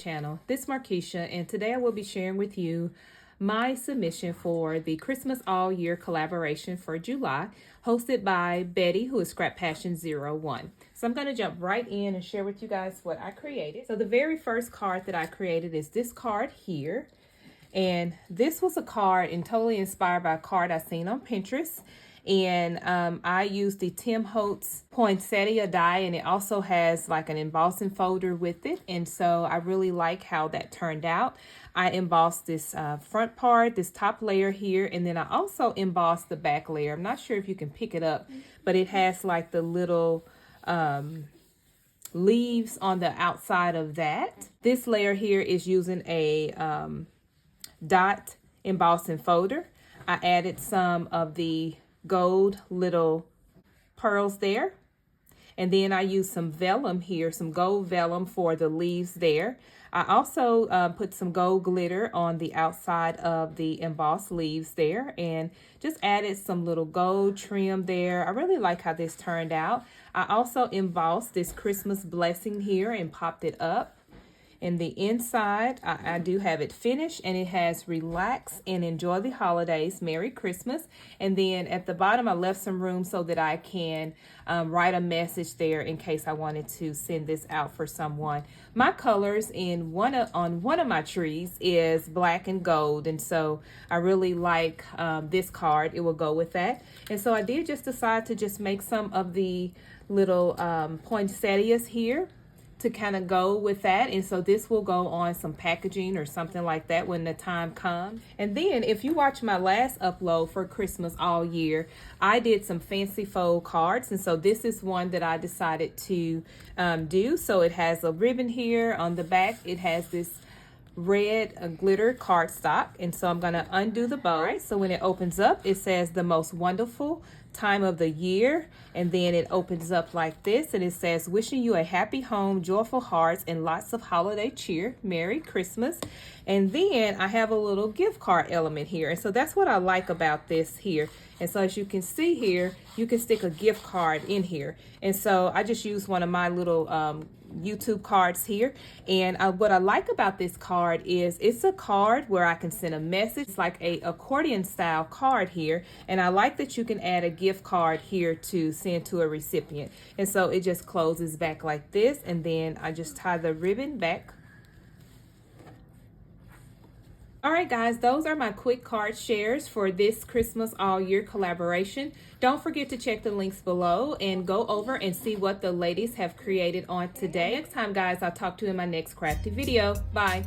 channel. This is Markeisha, and today I will be sharing with you my submission for the Christmas All Year collaboration for July, hosted by Betty, who is Scrap Passion 01. So I'm going to jump right in and share with you guys what I created. So the very first card that I created is this card here. And this was a card and totally inspired by a card I seen on Pinterest. And I used the Tim Holtz poinsettia die, and it also has like an embossing folder with it. And so I really like how that turned out. I embossed this front part, this top layer here, and then I also embossed the back layer. I'm not sure if you can pick it up, but it has like the little leaves on the outside of that. This layer here is using a dot embossing folder. I added some of the gold little pearls there, and then I used some vellum here, some gold vellum for the leaves there. I also put some gold glitter on the outside of the embossed leaves there, and just added some little gold trim there. I really like how this turned out. I also embossed this Christmas blessing here and popped it up. In the inside, I do have it finished, and it has relax and enjoy the holidays, Merry Christmas. And then at the bottom, I left some room so that I can write a message there in case I wanted to send this out for someone. My colors on one of my trees is black and gold, and so I really like this card. It will go with that. And so I did just decide to just make some of the little poinsettias here to kind of go with that. And so this will go on some packaging or something like that when the time comes. And then if you watch my last upload for Christmas All Year, I did some fancy fold cards, and so this is one that I decided to do. So it has a ribbon here on the back. It has this red glitter cardstock, and so I'm going to undo the bow. Right, so when it opens up, it says the most wonderful time of the year, and then it opens up like this, and it says wishing you a happy home, joyful hearts, and lots of holiday cheer, Merry Christmas. And then I have a little gift card element here, and so that's what I like about this here. And so as you can see here, you can stick a gift card in here, and so I just used one of my little YouTube cards here. And what I like about this card is it's a card where I can send a message. It's like a accordion style card here, and I like that you can add a gift card here to send to a recipient. And so it just closes back like this, and then I just tie the ribbon back. All right, guys, those are my quick card shares for this Christmas All Year collaboration. Don't forget to check the links below and go over and see what the ladies have created on today. Next time, guys, I'll talk to you in my next crafty video. Bye.